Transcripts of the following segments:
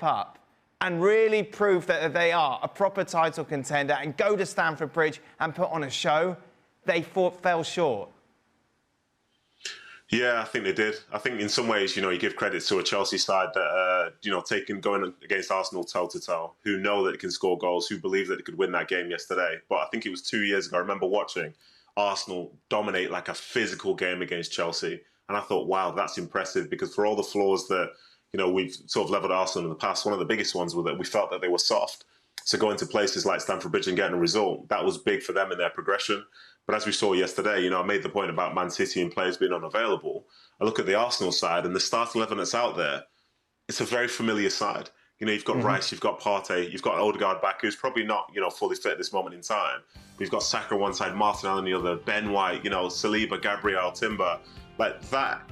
up and really prove that they are a proper title contender and go to Stamford Bridge and put on a show, they fell short. Yeah, I think they did. I think in some ways, you give credit to a Chelsea side that, going against Arsenal toe-to-toe, who know that they can score goals, who believe that they could win that game yesterday. But I think it was 2 years ago, I remember watching Arsenal dominate like a physical game against Chelsea. And I thought, wow, that's impressive, because for all the flaws that, we've sort of levelled Arsenal in the past, one of the biggest ones was that we felt that they were soft. So going to places like Stamford Bridge and getting a result, that was big for them in their progression. But as we saw yesterday, I made the point about Man City and players being unavailable. I look at the Arsenal side and the starting 11 that's out there, it's a very familiar side. You've got Rice, you've got Partey, you've got Odegaard back, who's probably not, fully fit at this moment in time. We've got Saka on one side, Martinelli on the other, Ben White, Saliba, Gabriel, Timber. Like that,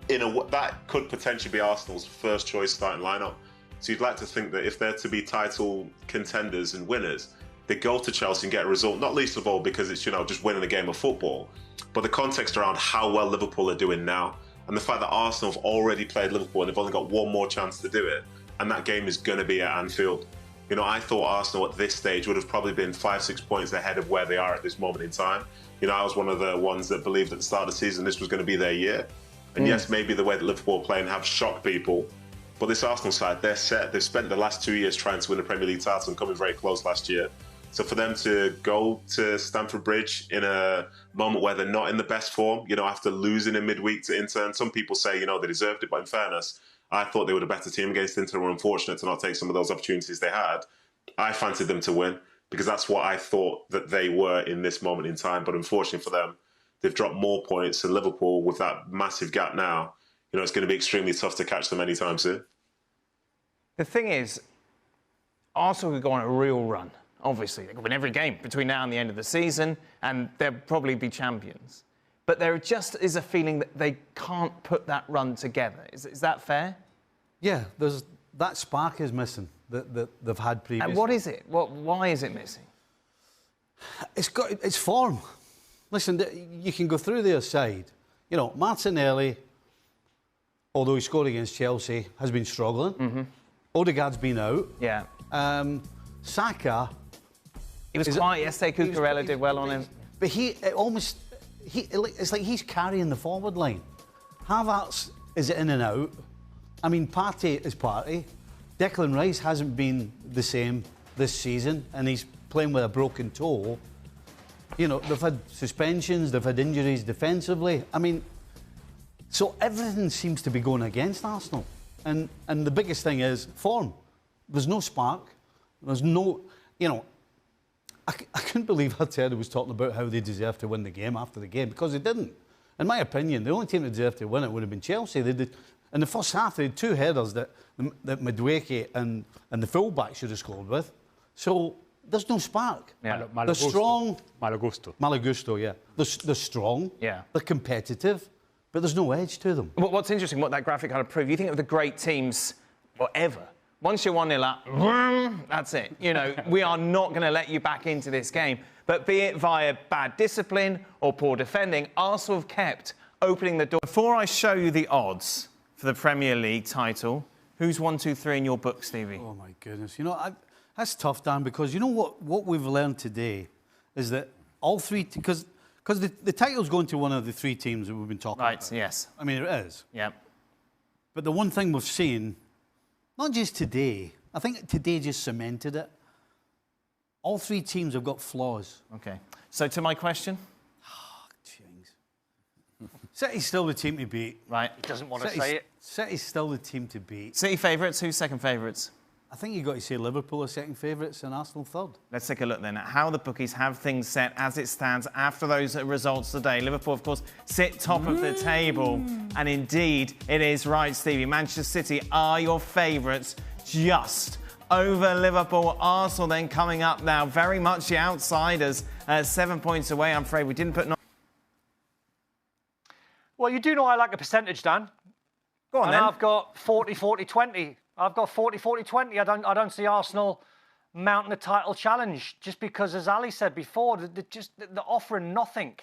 that could potentially be Arsenal's first choice starting lineup. So you'd like to think that if they're to be title contenders and winners, they go to Chelsea and get a result, not least of all because it's, just winning a game of football, but the context around how well Liverpool are doing now, and the fact that Arsenal have already played Liverpool and they've only got one more chance to do it, and that game is going to be at Anfield. I thought Arsenal at this stage would have probably been 5-6 points ahead of where they are at this moment in time. I was one of the ones that believed at the start of the season this was going to be their year. And yes, maybe the way that Liverpool are playing have shocked people, but this Arsenal side, they're set. They've spent the last 2 years trying to win the Premier League title and coming very close last year. So for them to go to Stamford Bridge in a moment where they're not in the best form, after losing in midweek to Inter, and some people say, they deserved it, but in fairness, I thought they were a better team against Inter and were unfortunate to not take some of those opportunities they had. I fancied them to win because that's what I thought that they were in this moment in time. But unfortunately for them, they've dropped more points, and Liverpool, with that massive gap now, it's going to be extremely tough to catch them anytime soon. The thing is, Arsenal could go on a real run. Obviously, they could win every game between now and the end of the season, and they'll probably be champions. But there just is a feeling that they can't put that run together. Is that fair? Yeah, that spark is missing that they've had previously. And what is it? Why is it missing? It's form. Listen, you can go through their side. Martinelli, although he scored against Chelsea, has been struggling. Mm-hmm. Odegaard's been out. Yeah. Saka... He was quiet yesterday. Cucurella did well on him. But it's like he's carrying the forward line. Havertz is in and out. I mean, Partey is Partey. Declan Rice hasn't been the same this season, and he's playing with a broken toe. They've had suspensions, they've had injuries defensively. I mean, so everything seems to be going against Arsenal. And the biggest thing is form. There's no spark. There's no, I couldn't believe Arteta was talking about how they deserved to win the game after the game, because they didn't. In my opinion, the only team that deserved to win it would have been Chelsea. They did, in the first half, they had two headers that Madueke and the fullback should have scored with. So there's no spark. Yeah. They're strong. Malagusto, yeah. They're strong. Yeah. They're competitive, but there's no edge to them. What's interesting, what that graphic kind of proved, you think of the great teams, whatever. Once you're 1-0 up, that's it. We are not going to let you back into this game. But be it via bad discipline or poor defending, Arsenal have kept opening the door. Before I show you the odds for the Premier League title, who's 1, 2, 3 in your book, Stevie? Oh, my goodness. That's tough, Dan, because what we've learned today is that all three... Because the title's going to one of the three teams that we've been talking about. Right, yes. I mean, it is. Yeah. But the one thing we've seen... Not just today. I think today just cemented it. All three teams have got flaws. OK. So to my question? Oh, jeez. City's still the team to beat. Right. He doesn't want to say it. City's still the team to beat. City favourites? Who's second favourites? I think you've got to say Liverpool are second favourites and Arsenal third. Let's take a look then at how the bookies have things set as it stands after those results today. Liverpool, of course, sit top of the table. And indeed, it is right, Stevie. Manchester City are your favourites just over Liverpool. Arsenal then coming up now, very much the outsiders, 7 points away. I'm afraid we didn't put... Well, you do know I like a percentage, Dan. Go on, and then. I've got 40-40-20. I've got 40-40-20. I don't see Arsenal mounting a title challenge just because, as Ali said before, they're offering nothing,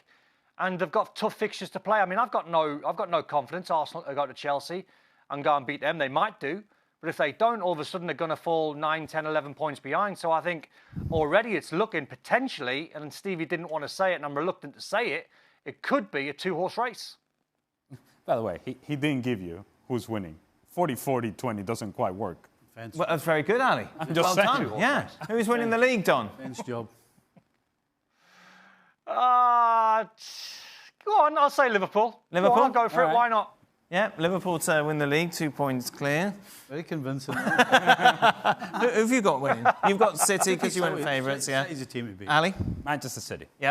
and they've got tough fixtures to play. I mean, I've got no confidence Arsenal will go to Chelsea and go and beat them. They might do, But if they don't, all of a sudden they're going to fall 9, 10, 11 points behind. So I think already it's looking potentially, and Stevie didn't want to say it, and I'm reluctant to say it, it could be a 2-horse race. By the way, he didn't give you who's winning. 40-40-20 doesn't quite work. Well, that's very good, Ali. just Well saying. done. Yeah. Who's winning the league, Don? Ben's job. Go on, I'll say Liverpool. Liverpool? Go on, go for All it, right. why not? Yeah, Liverpool to win the league, 2 points clear. Very convincing. Who have you got winning? You've got City because you went favourites, yeah. City's a team to beat. Ali? Manchester City. Yeah.